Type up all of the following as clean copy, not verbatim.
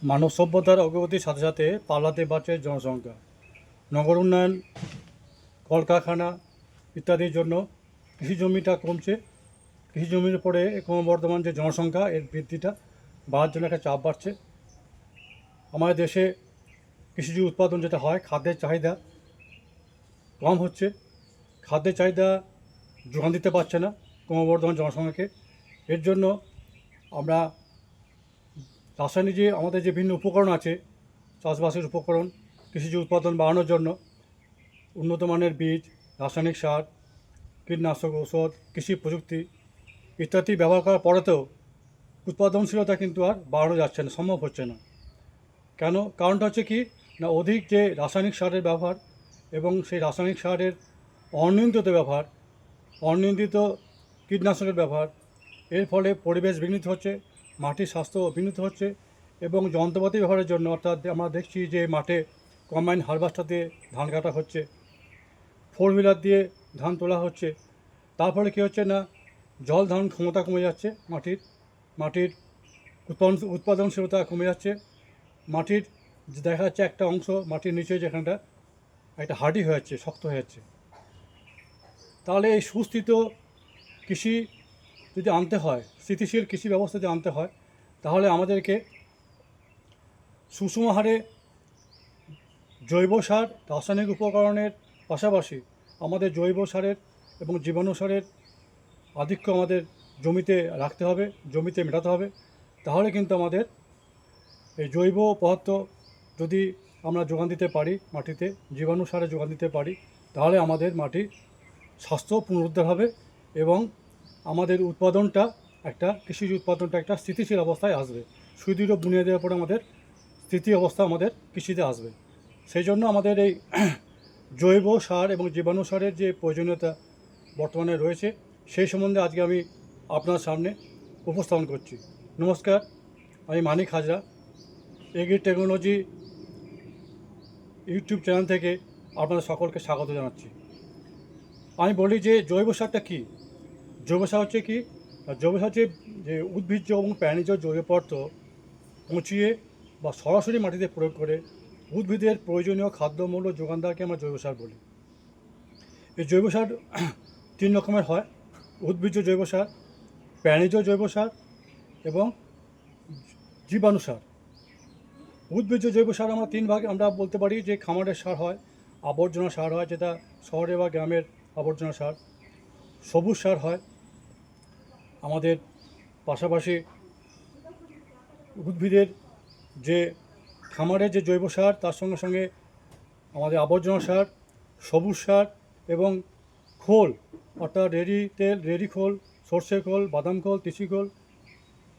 মানব সভ্যতার অগ্রগতির সাথে সাথে পাল্লাতে বাড়ছে জনসংখ্যা। নগর উন্নয়ন, কলকারখানা ইত্যাদির জন্য কৃষি জমিটা কমছে। কৃষি জমির উপরে ক্রমবর্ধমান যে জনসংখ্যা, এর বৃদ্ধিটা বাড়ার জন্য একটা চাপ বাড়ছে। আমাদের দেশে কৃষিজ উৎপাদন যেটা হয়, খাদ্যের চাহিদা কম হচ্ছে। খাদ্যের চাহিদা যোগান দিতে পারছে না ক্রমবর্ধমান জনসংখ্যাকে। এর জন্য আমরা রাসায়নিক যে আমাদের যে বিভিন্ন উপকরণ আছে, চাষবাসের উপকরণ, কৃষিজ উৎপাদন বাড়ানোর জন্য উন্নত মানের বীজ, রাসায়নিক সার, কীটনাশক ঔষধ, কৃষি প্রযুক্তি ইত্যাদি ব্যবহার করার পরেতেও উৎপাদনশীলতা কিন্তু আর বাড়ানো যাচ্ছে না, সম্ভব হচ্ছে না। কেন? কারণটা হচ্ছে কি না, অধিক যে রাসায়নিক সারের ব্যবহার এবং সেই রাসায়নিক সারের অনিয়ন্ত্রিত ব্যবহার, অনিয়ন্ত্রিত কীটনাশকের ব্যবহার, এর ফলে পরিবেশ বিঘ্নিত হচ্ছে, মাটির স্বাস্থ্য বিঘ্নিত হচ্ছে এবং যন্ত্রপাতি ব্যবহারের জন্য, অর্থাৎ আমরা দেখছি যে মাঠে কম্বাইন হারভেস্টার দিয়ে ধান কাটা হচ্ছে, ফোর হুইলার দিয়ে ধান তোলা হচ্ছে। তার ফলে কী হচ্ছে না, জল ধারণ ক্ষমতা কমে যাচ্ছে, মাটির উৎপাদনশীলতা কমে যাচ্ছে। মাটির দেখা যাচ্ছে একটা অংশ মাটির নিচে যেখানটা একটা হার্ডি হয়ে যাচ্ছে, শক্ত হয়ে যাচ্ছে। তাহলে এই সুস্থিত কৃষি যদি আনতে হয়, স্থিতিশীল কৃষি ব্যবস্থা যদি আনতে হয়, তাহলে আমাদেরকে সুষম হারে জৈব সার, রাসায়নিক উপকরণের পাশাপাশি আমাদের জৈব সারের এবং জীবাণু সারের আধিক্য আমাদের জমিতে রাখতে হবে, জমিতে মেটাতে হবে। তাহলে কিন্তু আমাদের এই জৈব পদার্থ যদি আমরা যোগান দিতে পারি মাটিতে, জীবাণু সারে যোগান দিতে পারি, তাহলে আমাদের মাটির স্বাস্থ্য পুনরুদ্ধার হবে এবং আমাদের উৎপাদনটা কৃষিজ উৎপাদনটা একটা স্থিতিশীল অবস্থায় আসবে। সুদৃঢ় বুনিয়াদের উপরে আমাদের স্থিতি অবস্থা আমাদের কৃষিতে আসবে। সেই জন্য আমাদের এই জৈব সার এবং জীবাণু সারের যে প্রয়োজনীয়তা বর্তমানে রয়েছে, সেই সম্বন্ধে আজকে আমি আপনার সামনে উপস্থাপন করছি। নমস্কার, আমি Manik Hazra, agri technology YouTube channel থেকে আপনাদের সকলকে স্বাগত জানাচ্ছি। আমি বলি যে জৈব সারটা কী। জৈব সার হচ্ছে কি? জৈব সার হচ্ছে যে উদ্ভিজ্জ এবং প্রাণীজ জৈব পদার্থ পচিয়ে বা সরাসরি মাটিতে প্রয়োগ করে উদ্ভিদের প্রয়োজনীয় খাদ্যমূল্য যোগান দেওয়াকে আমরা জৈব সার বলি। এই জৈব সার তিন রকমের হয়: উদ্ভিজ্জ জৈব সার, প্রাণীজ জৈব সার এবং জীবাণু সার। উদ্ভিজ্জ জৈব সার আমরা তিন ভাগে আমরা বলতে পারি যে খামারের সার হয়, আবর্জনা সার হয় যেটা শহরে বা গ্রামের আবর্জনা সার, সবুজ সার হয় আমাদের পাশাপাশি উদ্ভিদের যে খামারের যে জৈব সার, তার সঙ্গে সঙ্গে আমাদের আবর্জনা সার, সবুজ সার এবং খোল, অর্থাৎ রেডি তেল, রেডি খোল, সর্ষে খোল, বাদাম খোল, তিসি খোল।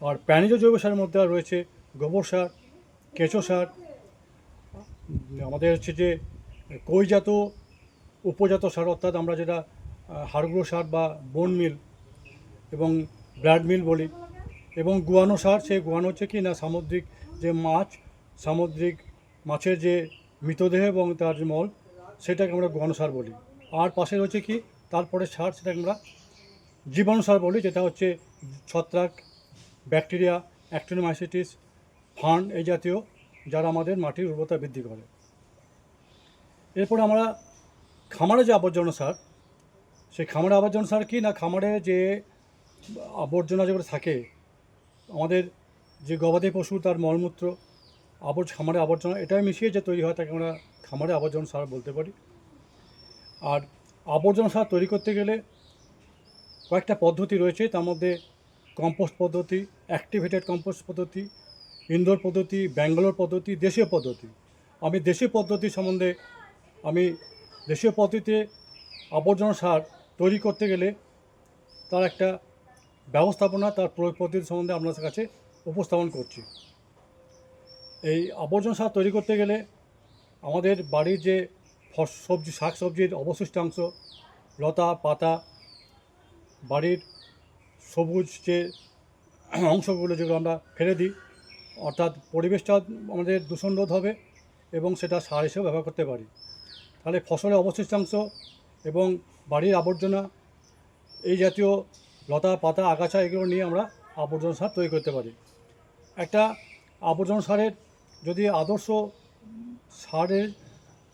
আর প্রাণীজ জৈব সারের মধ্যে রয়েছে গোবর সার, কেঁচো সার, আমাদের হচ্ছে যে কৈজাত উপজাত সার, অর্থাৎ আমরা যেটা হাড়গুঁড়ো সার বা বোন মিল এবং ব্লাড মিল বলি, এবং গুয়ানো সার। সেই গুয়ানো হচ্ছে কি না, সামুদ্রিক যে সামুদ্রিক মাছের যে মৃতদেহ এবং তার যে মল, সেটাকে আমরা গুয়ানো সার বলি। আর পাশে রয়েছে কি তারপরে সার, সেটাকে আমরা জীবাণু সার বলি, যেটা হচ্ছে ছত্রাক, ব্যাকটেরিয়া, অ্যাক্টিনোমাইসিটিস, ফার্ন এই জাতীয়, যারা আমাদের মাটির উর্বরতা বৃদ্ধি করে। এরপরে আমরা খামারে যে আবর্জনা সার, সেই খামারে আবর্জনা সার কি না, খামারে যে আবর্জনা যেগুলো থাকে, আমাদের যে গবাদি পশু তার মলমূত্র, খামারে আবর্জনা, এটাই মিশিয়ে যে তৈরি হয়, তাকে আমরা খামারে আবর্জনা সার বলতে পারি। আর আবর্জনা সার তৈরি করতে গেলে কয়েকটা পদ্ধতি রয়েছে, তার মধ্যে কম্পোস্ট পদ্ধতি, অ্যাক্টিভেটেড কম্পোস্ট পদ্ধতি, ইন্দোর পদ্ধতি, ব্যাঙ্গালোর পদ্ধতি, দেশীয় পদ্ধতি। আমি দেশীয় পদ্ধতি সম্বন্ধে দেশীয় পদ্ধতিতে আবর্জনা সার তৈরি করতে গেলে তার একটা ব্যবস্থাপনা, তার প্রয়োগ পদ্ধতি সম্বন্ধে আপনাদের কাছে উপস্থাপন করছি। এই আবর্জনা সার তৈরি করতে গেলে আমাদের বাড়ির যে শাক সবজির অবশিষ্টাংশ, লতা পাতা, বাড়ির সবুজ যে অংশগুলো যেগুলো আমরা ফেলে দিই, অর্থাৎ পরিবেশটা আমাদের দূষণ রোধ হবে এবং সেটা সার হিসেবে ব্যবহার করতে পারি। তাহলে ফসলের অবশিষ্টাংশ এবং বাড়ির আবর্জনা, এই জাতীয় লতা পাতা আগাছা, এগুলো নিয়ে আমরা আবর্জনা সার তৈরি করতে পারি। একটা আবর্জনা সারের যদি আদর্শ সারের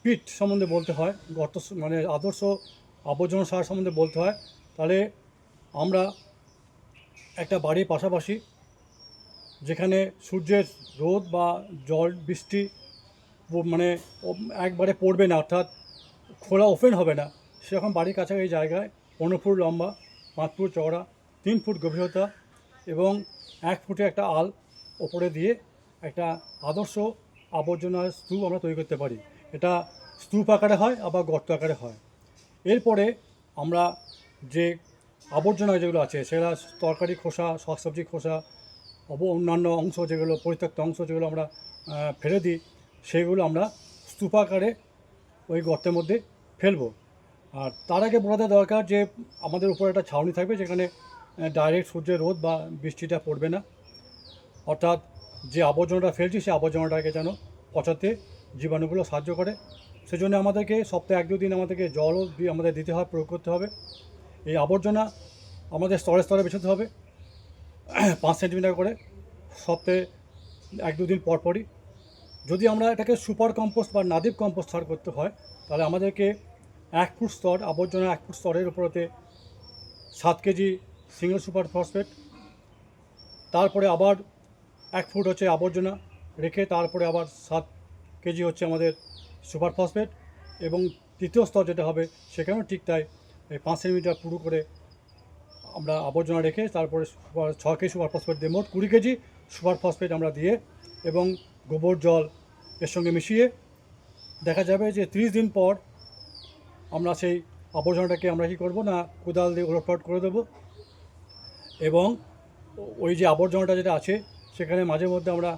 পিট সম্বন্ধে বলতে হয়, গর্ত মানে আদর্শ আবর্জনা সার সম্বন্ধে বলতে হয়, তাহলে আমরা একটা বাড়ির পাশাপাশি যেখানে সূর্যের রোদ বা জল বৃষ্টি মানে একবারে পড়বে না, অর্থাৎ খোলা ওপেন হবে না, সেরকম বাড়ির কাছাকাছি জায়গায় 15 ফুট লম্বা, 5 ফুট চওড়া, 3 ফুট গভীরতা এবং 1 ফুটে একটা আল ওপরে দিয়ে একটা আদর্শ আবর্জনার স্তূপ আমরা তৈরি করতে পারি। এটা স্তূপ আকারে হয়, আবার গর্ত আকারে হয়। এরপরে আমরা যে আবর্জনা যেগুলো আছে, সেগুলো তরকারি খোসা, শাকসবজি খোসা, অন্যান্য অংশ যেগুলো পরিত্যক্ত অংশ যেগুলো আমরা ফেলে দিই, সেগুলো আমরা স্তূপাকারে ওই গর্তের মধ্যে ফেলবো। আর তার আগে বলা দরকার যে আমাদের উপরে একটা ছাউনি থাকবে, যেখানে ডাইরেক্ট সূর্যের রোদ বা বৃষ্টিটা পড়বে না, অর্থাৎ যে আবর্জনাটা ফেলছি সেই আবর্জনাটাকে যেন পচাতে জীবাণুগুলো সাহায্য করে। সেজন্য আমাদেরকে সপ্তাহে 1-2 দিন আমাদেরকে জলও আমাদের দিতে হয়, প্রয়োগ করতে হবে। এই আবর্জনা আমাদের স্তরে স্তরে বিছাতে হবে 5 সেন্টিমিটার করে, সপ্তাহে 1-2 দিন পর পরই। যদি আমরা এটাকে সুপার কম্পোস্ট বা নাদিব কম্পোস্ট সার করতে হয়, তাহলে আমাদেরকে 1 ফুট স্তর আবর্জনা, 1 ফুট স্তরের উপরেতে 7 কেজি সিঙ্গেল সুপার ফসফেট, তারপরে আবার 1 ফুট হচ্ছে আবর্জনা রেখে তারপরে আবার 7 কেজি হচ্ছে আমাদের সুপার ফসফেট, এবং তৃতীয় স্তর যেটা হবে সেখানেও ঠিক তাই, এই 5 সেন্টিমিটার পুরো করে আমরা আবর্জনা রেখে তারপরে 6 কেজি সুপার ফসফেট দিয়ে মোট 20 কেজি সুপার ফসফেট আমরা দিয়ে এবং গোবর জল এর সঙ্গে মিশিয়ে দেখা যাবে যে 30 দিন পর আমরা সেই আবর্জনাটাকে আমরা কী করবো না, কোদাল দিয়ে ওলটপালট করে দেবো, এবং ওই যে আবর্জনাটা যেটা আছে সেখানে মাঝে মধ্যে আমরা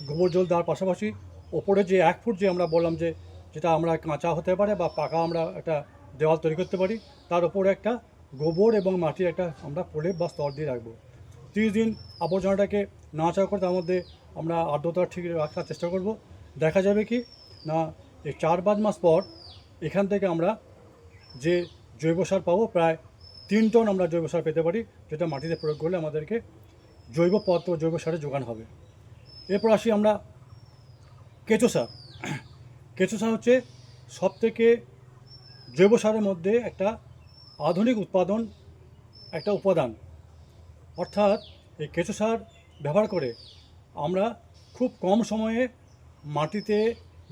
গোবর জল দেওয়ার পাশাপাশি ওপরে যে 1 ফুট যে আমরা বললাম যে যেটা আমরা কাঁচা হতে পারে বা পাকা আমরা একটা দেওয়াল তৈরি করতে পারি, তার উপরে একটা গোবর এবং মাটির একটা আমরা প্রলেপ বা স্তর দিয়ে রাখবো। 30 দিন আবর্জনাটাকে নাড়াচাড়া করে তার মধ্যে আমরা আর্দ্রতা ঠিক রাখার চেষ্টা করব। দেখা যাবে কি না, এই 4-5 মাস পর এখান থেকে আমরা যে জৈব সার পাবো, প্রায় 3 টন আমরা জৈব সার পেতে পারি, যেটা মাটিতে প্রয়োগ করলে আমাদেরকে জৈব পদার্থ জৈব সারের যোগান হবে। এরপর আসি আমরা কেঁচো সার। কেঁচো সার হচ্ছে সবথেকে জৈব সারের মধ্যে একটা আধুনিক উৎপাদন একটা উপাদান, অর্থাৎ এই কেঁচো সার ব্যবহার করে আমরা খুব কম সময়ে মাটিতে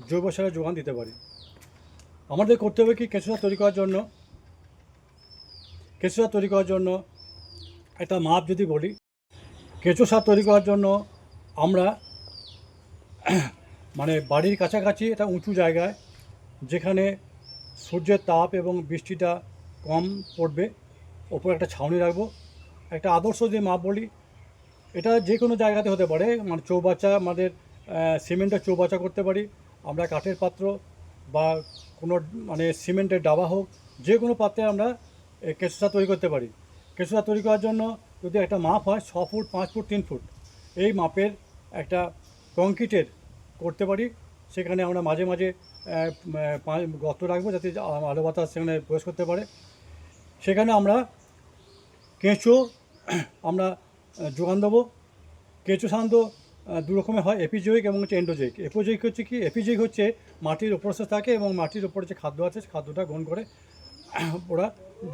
জৈব সারের যোগান দিতে পারি। আমাদের করতে হবে কি, কেঁচো সার তৈরি করার জন্য একটা মাপ যদি বলি, কেঁচো সার তৈরি করার জন্য আমরা মানে বাড়ির কাছাকাছি একটা উঁচু জায়গায়, যেখানে সূর্যের তাপ এবং বৃষ্টিটা কম পড়বে, ওপরে একটা ছাউনি রাখবো। একটা আদর্শ যে মাপ বলি, এটা যে কোনো জায়গাতে হতে পারে, মানে চৌবাচ্চা, আমাদের সিমেন্টের চৌবাচ্চা করতে পারি আমরা, কাঠের পাত্র বা কোনো মানে সিমেন্টের ডাবা হোক, যে কোনো পাত্রে আমরা কেঁচো সার তৈরি করতে পারি। কেঁচো সার তৈরি করার জন্য যদি একটা মাপ হয় 6 ফুট, 5 ফুট, 3 ফুট, এই মাপের একটা কংক্রিটের করতে পারি। সেখানে আমরা মাঝে মাঝে গর্ত রাখবো যাতে আলো বাতাস সেখানে প্রবেশ করতে পারে। সেখানে আমরা কেঁচো আমরা যোগান দেবো। কেঁচো সাধারণত 2 রকমের হয়, এপিজোয়িক এবং হচ্ছে এন্ডোজোয়িক। এপিজোয়িক হচ্ছে কি, এপিজোয়িক হচ্ছে মাটির উপরস্থ থাকে এবং মাটির উপরে যে খাদ্য আছে সেই খাদ্যটা গ্রহণ করে ওরা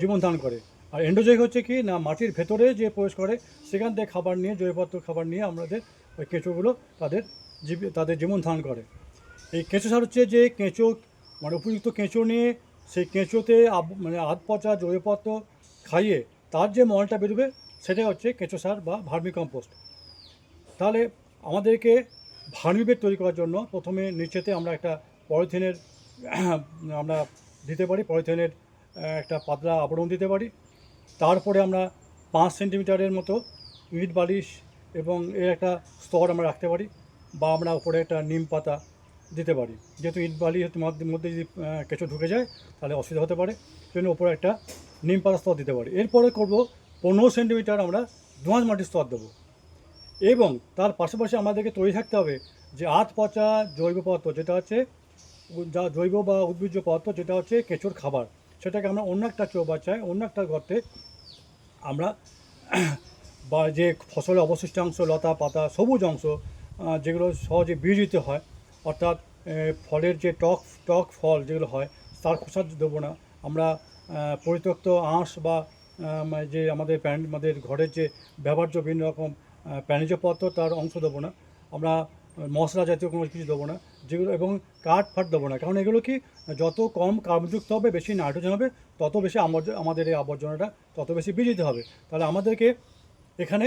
জীবন ধারণ করে। আর এন্ডোজোয়িক হচ্ছে কি না, মাটির ভেতরে যে প্রবেশ করে সেখান থেকে খাবার নিয়ে, জৈবপদার্থ খাবার নিয়ে আমাদের ওই কেঁচোগুলো তাদের জীবন ধারণ করে। এই কেঁচো সার হচ্ছে যে কেঁচো মানে উপযুক্ত কেঁচো নিয়ে সেই কেঁচোতে মানে আধ পচা জৈবপদার্থ খাইয়ে তার যে মলটা বেরোবে সেটাই হচ্ছে কেঁচো সার বা ভার্মি কম্পোস্ট। তাহলে আমাদেরকে ভার্মিবেড তৈরি করার জন্য প্রথমে নিচেতে আমরা একটা পলিথিনের আমরা দিতে পারি, পলিথিনের একটা পাতলা আবরণ দিতে পারি। তারপরে আমরা 5 সেন্টিমিটারের মতো ইট বালিশ এবং এর একটা স্তর আমরা রাখতে পারি, বা আমরা উপরে একটা নিম পাতা দিতে পারি। যেহেতু ইট বালির মধ্যে যদি কেঁচো ঢুকে যায় তাহলে অসুবিধা হতে পারে, সেজন্য উপরে একটা নিম পাতা স্তর দিতে পারি। এরপরে করব 15 সেন্টিমিটার আমরা দোআঁশ মাটির স্তর দেবো, এবং তার পাশাপাশি আমাদেরকে তৈরি থাকতে হবে যে আধ পচা জৈব পদার্থ, যেটা হচ্ছে যা জৈব বা উদ্ভিজ্জ পদার্থ, যেটা হচ্ছে কেঁচোর খাবার, সেটাকে আমরা অন্য একটা চৌবাচ্চায়, অন্য একটা গর্তে আমরা বা যে ফসলের অবশিষ্টাংশ, লতা পাতা, সবুজ অংশ যেগুলো সহজে বীজ দিতে হয়, অর্থাৎ ফলের যে টক টক ফল যেগুলো হয় তার খোসা দেবো না আমরা। পরিত্যক্ত আঁশ বা যে আমাদের ঘরের যে ব্যবহার্য বিভিন্ন রকম প্রাণীজ পদার্থ তার অংশ দেবো না আমরা। মশলা জাতীয় কোনো কিছু দেবো না যেগুলো, এবং কাঠ ফাট দেবো না, কারণ এগুলো কি যত কম কার্বনযুক্ত হবে, বেশি নাইট্রোজেন হবে, তত বেশি আমাদের এই আবর্জনাটা তত বেশি বীজিত হবে। তাহলে আমাদেরকে এখানে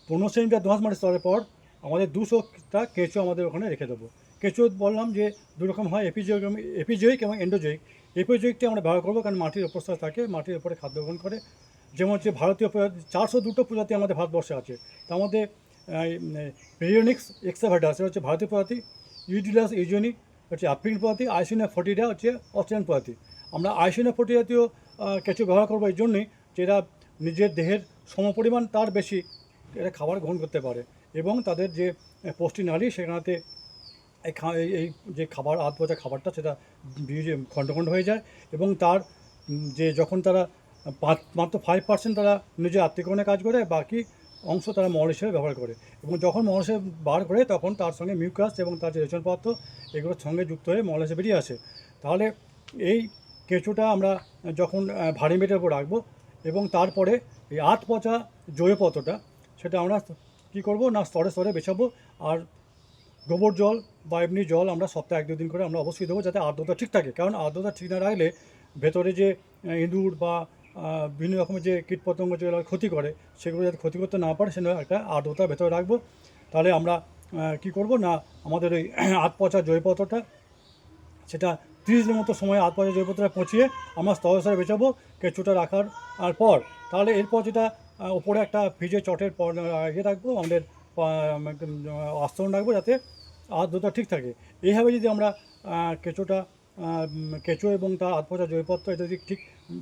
15 সেন্টিমিটার 2 মাস স্তরের পর আমাদের 200টা কেঁচো আমাদের ওখানে রেখে দেবো। কেঁচো বললাম যে দু রকম হয়, এপিজোয়িক এবং এন্ডোজোয়িক। এপিজোয়িকটি আমরা ব্যবহার করবো কারণ মাটির উপস্থিত থাকে, মাটির উপরে খাদ্য গ্রহণ করে। যেমন হচ্ছে ভারতীয় প্রজাতি 402টো প্রজাতি আমাদের ভারতবর্ষে আছে, তার মধ্যে পেরিওনিক্স এক্সাভার্ডা সেটা হচ্ছে ভারতীয় প্রজাতি, ইউডিলাস ইউজনি হচ্ছে আফ্রিকান প্রজাতি, আইসিনা ফোর্টিডা হচ্ছে অস্ট্রেলিয়ান প্রজাতি। আমরা আইসিনা ফোর্টি জাতীয় কেঁচো ব্যবহার করবো এই জন্যই যে এরা নিজের দেহের সমপরিমাণ তার বেশি এরা খাবার গ্রহণ করতে পারে, এবং তাদের যে পুষ্টিনালী সেখানেতে এই যে খাবার আধ পচা খাবারটা সেটা খণ্ড খণ্ড হয়ে যায়, এবং তার যে যখন তারা মাত্র 5% তারা নিজের আত্মীকরণে কাজ করে, বাকি অংশ তারা মল হিসেবে ব্যবহার করে, এবং যখন মল হিসেবে বার করে তখন তার সঙ্গে মিউকাস এবং তার যে রেচন পদার্থ এগুলোর সঙ্গে যুক্ত হয়ে মল হিসেবে বেরিয়ে আসে। তাহলে এই কেঁচোটা আমরা যখন ভারী মেটের উপর রাখবো, এবং তারপরে এই আধ পচা জৈবপত্রটা সেটা আমরা কী করবো না স্তরে স্তরে বেছাবো। আর গোবর জল বা এমনি জল আমরা সপ্তাহে 1-2 দিন করে আমরা অবশ্যই দেবো, যাতে আর্দ্রতা ঠিক থাকে, কারণ আর্দ্রতা ঠিক না রাখলে ভেতরে যে ইঁদুর বা বিভিন্ন রকমের যে কীটপতঙ্গ যেগুলো ক্ষতি করে সেগুলো যাতে ক্ষতি করতে না পারে সেজন্য একটা আর্দ্রতা ভেতরে রাখবো। তাহলে আমরা কী করবো না আমাদের ওই আধ পচা জৈবপত্রটা সেটা 30 দিনের মতো সময় আধ পচা জৈবপত্রটা পচিয়ে আমরা স্তরে স্তরে বেচাবো কেঁচোটা রাখার পর। তাহলে এরপর যেটা ওপরে একটা ফ্রিজে চটের পর ইয়ে রাখবো, আমাদের আস্তরণ রাখবো যাতে আর্দ্রতা ঠিক থাকে। এইভাবে যদি আমরা কেঁচো এবং তার আধ পচা জৈবপত্র এটা যদি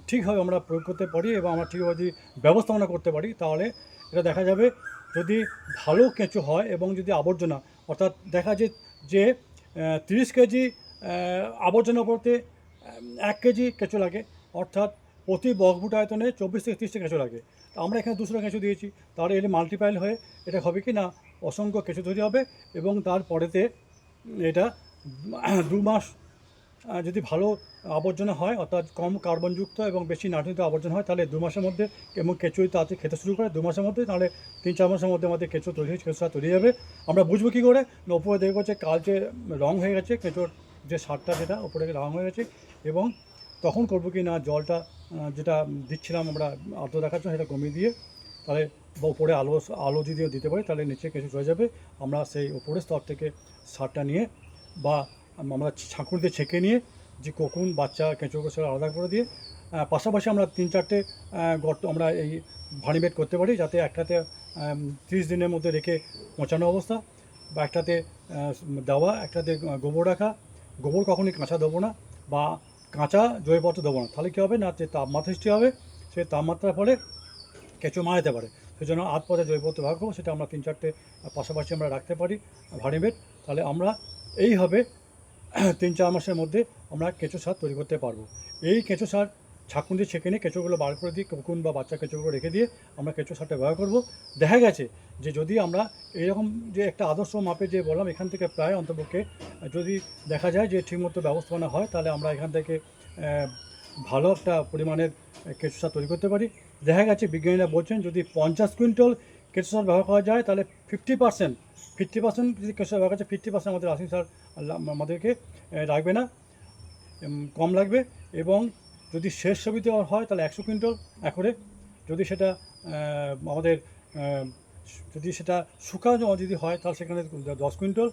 ঠিকভাবে আমরা প্রয়োগ করতে পারি এবং আমরা ঠিকভাবে যদি ব্যবস্থাপনা করতে পারি, তাহলে এটা দেখা যাবে যদি ভালো কেঁচো হয় এবং যদি আবর্জনা, অর্থাৎ দেখা যায় যে 30 কেজি আবর্জনা বলতে 1 কেজি কেঁচো লাগে, অর্থাৎ প্রতি বর্গফুট আয়তনে 24 থেকে 30টা কেঁচো লাগে। তো আমরা এখানে 200টা কেঁচো দিয়েছি, তাহলে এর মাল্টিপ্লাই হয়ে এটা হবে কি না অসংখ্য কেঁচো তৈরি হবে, এবং তারপরেতে এটা 2 মাস যদি ভালো আবর্জনা হয়, অর্থাৎ কম কার্বনযুক্ত এবং বেশি নাইট্রোজেন আবর্জনা হয়, তাহলে 2 মাসের মধ্যে, এবং কেঁচো তাতে খেতে শুরু করে 2 মাসের মধ্যে, তাহলে 3-4 মাসের মধ্যে আমাদের কেঁচো সার তৈরি যাবে। আমরা বুঝবো কী করে না উপরে দেখবো যে কালচে রং হয়ে গেছে, কেঁচোর যে সারটা সেটা উপরে রং হয়ে গেছে, এবং তখন করবো কি না জলটা যেটা দিচ্ছিলাম আমরা আর্দ্র দেখার জন্য সেটা কমিয়ে দিয়ে, তাহলে উপরে আলো যদি দিতে পারি তাহলে নিচে কেঁচো চলে যাবে। আমরা সেই উপরের স্তর থেকে সারটা নিয়ে বা আমরা ছাঁকুর দিয়ে ছেঁকে নিয়ে যে কোকুন বাচ্চা কেঁচোকে সেটা আলাদা করে দিয়ে পাশাপাশি আমরা 3-4টে গর্ত আমরা এই ভারী বেড করতে পারি, যাতে একটাতে 30 দিনের মধ্যে রেখে পচানো অবস্থা, বা একটাতে দেওয়া, একটাতে গোবর রাখা। গোবর কখনই কাঁচা দেবো না বা কাঁচা জৈবপত্র দেবো না, তাহলে কী হবে না যে তাপমাত্রা সৃষ্টি হবে, সেই তাপমাত্রার ফলে কেঁচো মারা যেতে পারে। সেই জন্য আধ পচা জৈবপত্র ব্যবহার করবো, সেটা আমরা 3-4টে পাশাপাশি আমরা রাখতে পারি ভারী বেড। তাহলে আমরা এইভাবে 3-4 মাসের মধ্যে আমরা কেঁচো সার তৈরি করতে পারবো। এই কেঁচো সার ছাঁকুন দিয়ে ছেঁকে নিয়ে কেঁচোগুলো বার করে দিয়ে কোকুন বা বাচ্চা কেঁচোগুলো রেখে দিয়ে আমরা কেঁচো সারটা ব্যবহার করবো। দেখা গেছে যে যদি আমরা এইরকম যে একটা আদর্শ মাপে যে বললাম এখান থেকে প্রায় অন্তপক্ষে যদি দেখা যায় যে ঠিকমতো ব্যবস্থাপনা হয়, তাহলে আমরা এখান থেকে ভালো একটা পরিমাণের কেঁচো সার তৈরি করতে পারি। দেখা গেছে বিজ্ঞানীরা বলছেন যদি 50 কুইন্টাল কেঁচো সার ব্যবহার করা যায়, তাহলে 50% যদি কেঁচো সার ব্যবহার করছে, 50% আমাদের রাসায়নিক সার আমাদেরকে লাগবে না, কম লাগবে। এবং যদি শেষ ছবিতে হয় তাহলে 100 কুইন্টাল একরে, যদি সেটা আমাদের যদি সেটা শুকানো যদি হয় তাহলে সেখানে 10 কুইন্টাল,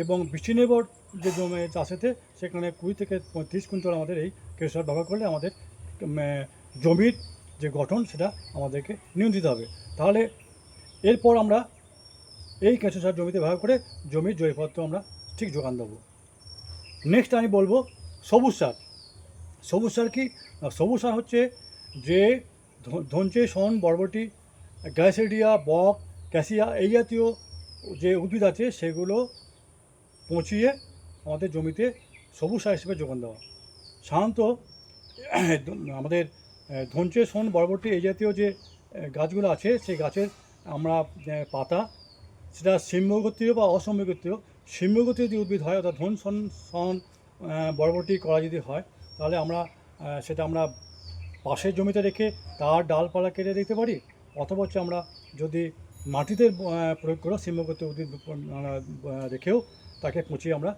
এবং বৃষ্টি নির্ভর যে জমি চাষেতে সেখানে 20 থেকে 35 কুইন্টাল আমাদের এই কেঁচো সার ব্যবহার করলে আমাদের জমির যে গঠন সেটা আমাদেরকে নিয়ন্ত্রিত হবে। তাহলে এরপর আমরা এই কেঁচো সার জমিতে ব্যবহার করে জমির জৈবপদার্থ আমরা ঠিক যোগান দেবো। নেক্সট আমি বলবো সবুজ সার। সবুজ সার কি? সবুজ সার হচ্ছে যে ধনচে, শন, বরবটি, গ্যাসেডিয়া, বক, ক্যাসিয়া এই জাতীয় যে উদ্ভিদ আছে সেগুলো পচিয়ে আমাদের জমিতে সবুজ সার হিসেবে যোগান দেওয়া। সাধারণত আমাদের ধনচে, শন, বরবটি এই জাতীয় যে গাছগুলো আছে সেই গাছের আমরা পাতা, সেটা সিম্যগোত্রীয় বা অসম্যগোত্রীয়। সিম্যগোত্রীয় যদি উদ্ভিদ হয়, অর্থাৎ ধন সন সন বরবটি করা যদি হয়, তাহলে আমরা সেটা আমরা পাশের জমিতে রেখে তার ডালপালা কেটে দিতে পারি, অথবা হচ্ছে আমরা যদি মাটিতে প্রয়োগ করে সিম্যগোত্রীয় উদ্ভিদ রেখেও তাকে পচিয়ে আমরা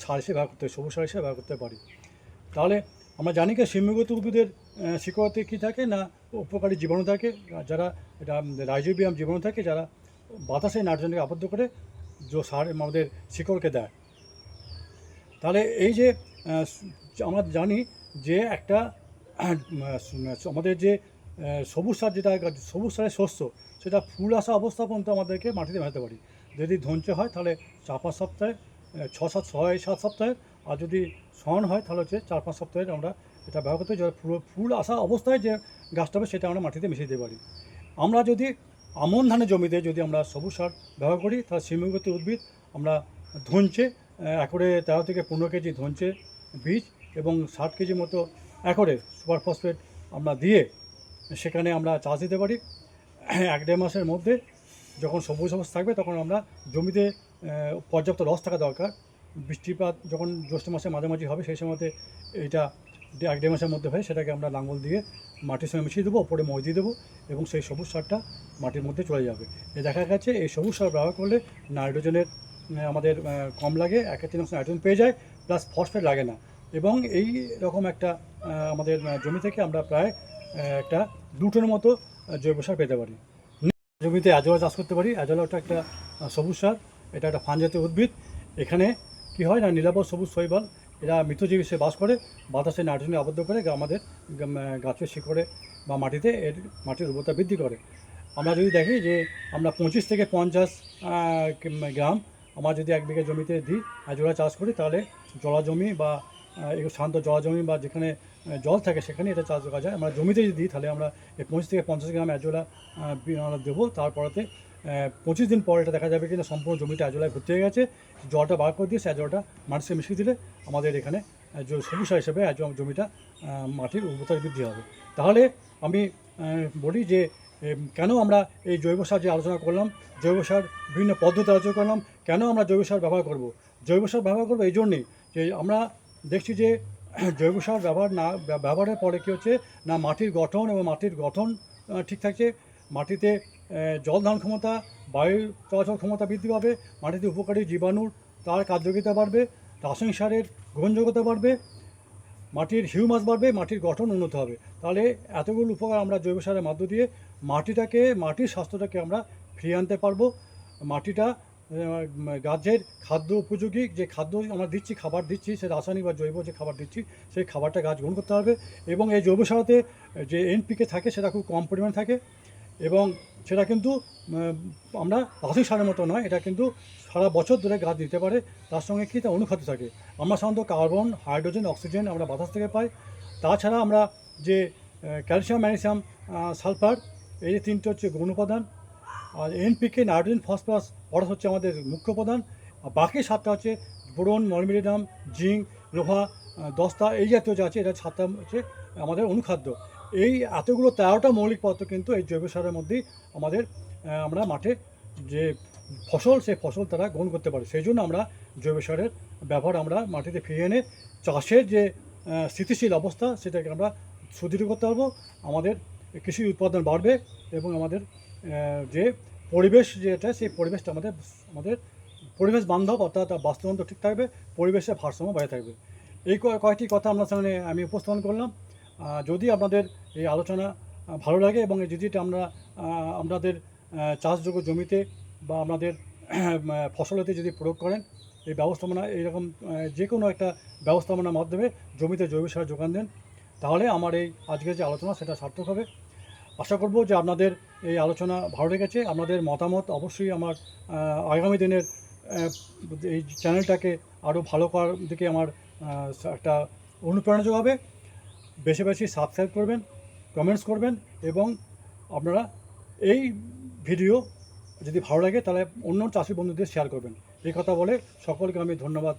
সার হিসেবে ব্যবহার করতে, সবুজ সার হিসেবে ব্যবহার করতে পারি। তাহলে আমরা জানি কি সিম্যগত উদ্ভিদের শিকড়তে কী থাকে না উপকারী জীবাণু থাকে, যারা এটা রাইজোবিয়াম জীবাণু থাকে, যারা বাতাসে নাইট্রোজেনকে আবদ্ধ করে সার আমাদের শিকড়কে দেয়। তাহলে এই যে আমরা জানি যে একটা আমাদের যে সবুজ সার, যেটা সবুজ সারের শস্য, সেটা ফুল আসা অবস্থা পর্যন্ত আমাদেরকে মাটিতে মেশাতে পারি। যদি ধঞ্চে হয় তাহলে 4-5 সপ্তাহে, 6-7 সপ্তাহে, আর যদি সন হয় তাহলে হচ্ছে 4-5 সপ্তাহে আমরা এটা ব্যবহার করতে পারি। ফুল আসা অবস্থায় যে গাছটা হবে সেটা আমরা মাটিতে মিশিয়ে দিতে পারি। আমরা যদি আমন ধানের জমিতে যদি আমরা সবুজ সার ব্যবহার করি, তাহলে সিম্যগত উদ্ভিদ আমরা ধঞ্চে একরে 13 থেকে 15 কেজি ধঞ্চে বীজ এবং 60 কেজি মতো একরে সুপার ফসফেট আমরা দিয়ে সেখানে আমরা চাষ দিতে পারি। 1-1.5 মাসের মধ্যে যখন সবুজ অবস্থা থাকবে, তখন আমরা জমিতে পর্যাপ্ত রস থাকা দরকার। বৃষ্টিপাত যখন জ্যৈষ্ঠ মাসে মাঝামাঝি হবে, সেই সময়তে এইটা 1-1.5 মাসের মধ্যে হয়, সেটাকে আমরা লাঙল দিয়ে মাটির সঙ্গে মিশিয়ে দেবো, ওপরে মই দিয়ে দেবো এবং সেই সবুজ সারটা মাটির মধ্যে চলে যাবে। দেখা গেছে এই সবুজ সার ব্যবহার করলে নাইট্রোজেনের আমাদের কম লাগে, 1-3 নাইট্রোজেন পেয়ে যায়, প্লাস ফসফেট লাগে না। এবং এই রকম একটা আমাদের জমি থেকে আমরা প্রায় একটা 2 টনের মতো জৈব সার পেতে পারি। জমিতে অ্যাজোলা চাষ করতে পারি। অ্যাজোলাটা একটা সবুজ সার, এটা একটা ফান জাতীয় উদ্ভিদ। এখানে কি হয় না, নীলাভ সবুজ শৈবাল, এরা মৃতজীবী হিসেবে বাস করে, বাতাসে নাইট্রোজেন আবদ্ধ করে আমাদের গাছের শিকড়ে বা মাটিতে এর মাটির উর্বরতা বৃদ্ধি করে। আমরা যদি দেখি যে আমরা 25 থেকে 50 গ্রাম আমরা যদি 1 বিঘা জমিতে দিই, অ্যাজোলা চাষ করি, তাহলে জলাজমি বা একটু শান্ত জলাজমি বা যেখানে জল থাকে সেখানে এটা চাষ করা যায়। আমরা জমিতে যদি দিই, তাহলে আমরা 25 থেকে 50 গ্রাম অ্যাজোলা দেবো। তারপরেতে 25 দিন পর এটা দেখা যাবে কিনা সম্পূর্ণ জমিটা অ্যাজোলায় ভর্তি হয়ে গেছে। জলটা বার করে দিয়ে সে অ্যাজোলাটা মাটিতে মিশিয়ে দিলে আমাদের এখানে সবুজ সার হিসেবে জমিটা মাটির উর্বরতা বৃদ্ধি হবে। তাহলে আমি বলি যে কেন আমরা এই জৈব সার যে আলোচনা করলাম, জৈব সার বিভিন্ন পদ্ধতি আলোচনা করলাম, কেন আমরা জৈব সার ব্যবহার করব। জৈব সার ব্যবহার করবো এই জন্যেই যে আমরা দেখছি যে জৈব সার ব্যবহারের পরে কী হচ্ছে না, মাটির গঠন এবং মাটির গঠন ঠিক থাকছে, মাটিতে জল ধারণ ক্ষমতা, বায়ু চলাচল ক্ষমতা বৃদ্ধি পাবে, মাটিতে উপকারী জীবাণুর তার কার্যকারিতা বাড়বে, রাসায়নিক সারের গ্রহণযোগ্যতা বাড়বে, মাটির হিউমাস বাড়বে, মাটির গঠন উন্নত হবে। তাহলে এতগুলো উপকার আমরা জৈব সারের মধ্য দিয়ে মাটির স্বাস্থ্যটাকে আমরা ফিরিয়ে আনতে পারবো। মাটিটা গাছের খাদ্য উপযোগী যে খাদ্য আমরা দিচ্ছি, খাবার দিচ্ছি, সে রাসায়নিক বা জৈব যে খাবার দিচ্ছি, সেই খাবারটা গাছ গ্রহণ করতে হবে। এবং এই জৈব সারতে যে NPK থাকে সেটা খুব কম পরিমাণে থাকে, এবং সেটা কিন্তু আমরা রাসায়নিক সারের মতো নয়, এটা কিন্তু সারা বছর ধরে গাছ দিতে পারে। তার সঙ্গে কি, তা অনুখাদ্য থাকে। আমরা সাধারণত কার্বন, হাইড্রোজেন, অক্সিজেন আমরা বাতাস থেকে পাই। তাছাড়া আমরা যে ক্যালসিয়াম, ম্যাগনেসিয়াম, সালফার, এই 3টে হচ্ছে গৌণ উপাদান। আর NPK, নাইট্রোজেন, ফসফরাস, পটাশ হচ্ছে আমাদের মুখ্য উপাদান। আর বাকি 7টা হচ্ছে বোরন, মলিবডেনাম, জিঙ্ক, লোহা, দস্তা, এই জাতীয় যা আছে, এটা 7টা হচ্ছে আমাদের অনুখাদ্য। এই এতগুলো 13টা মৌলিক পদার্থ কিন্তু এই জৈব সারের মধ্যেই আমরা মাঠে যে ফসল, সেই ফসল তারা গ্রহণ করতে পারে। সেই জন্য আমরা জৈব সারের ব্যবহার আমরা মাটিতে ফিরিয়ে এনে চাষের যে স্থিতিশীল অবস্থা সেটাকে আমরা সুদৃঢ় করতে পারবো। আমাদের কৃষি উৎপাদন বাড়বে এবং আমাদের যে পরিবেশ যেটা, সেই পরিবেশটা আমাদের পরিবেশ বান্ধব, অর্থাৎ বাস্তুতন্ত্র ঠিক থাকবে, পরিবেশের ভারসাম্য বজায় থাকবে। এই কয়েকটি কথা আপনার সামনে আমি উপস্থাপন করলাম। যদি আপনাদের এই আলোচনা ভালো লাগে এবং যদি এটা আপনাদের চাষযোগ্য জমিতে বা আপনাদের ফসলেতে যদি প্রয়োগ করেন, এই ব্যবস্থাপনা এইরকম যে কোনো একটা ব্যবস্থাপনার মাধ্যমে জমিতে জৈব সার যোগান দেন, তাহলে আমার এই আজকের যে আলোচনা সেটা সার্থক হবে। আশা করব যে আপনাদের এই আলোচনা ভালো লেগেছে। আপনাদের মতামত অবশ্যই আমার আগামী দিনের এই চ্যানেলটাকে আরও ভালো করার দিকে আমার একটা অনুপ্রেরণা যোগাবে। বেশি বেশি সাবস্ক্রাইব করবেন, কমেন্টস করবেন এবং আপনারা এই ভিডিও যদি ভালো লাগে তাহলে অন্য চাষি বন্ধুদের শেয়ার করবেন। এই কথা বলে সকলকে আমি ধন্যবাদ,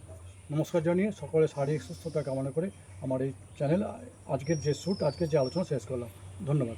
নমস্কার জানিয়ে সকলের শারীরিক সুস্থতা কামনা করে আমার এই চ্যানেল আজকের যে আজকের যে আলোচনা শেষ করলাম। ধন্যবাদ।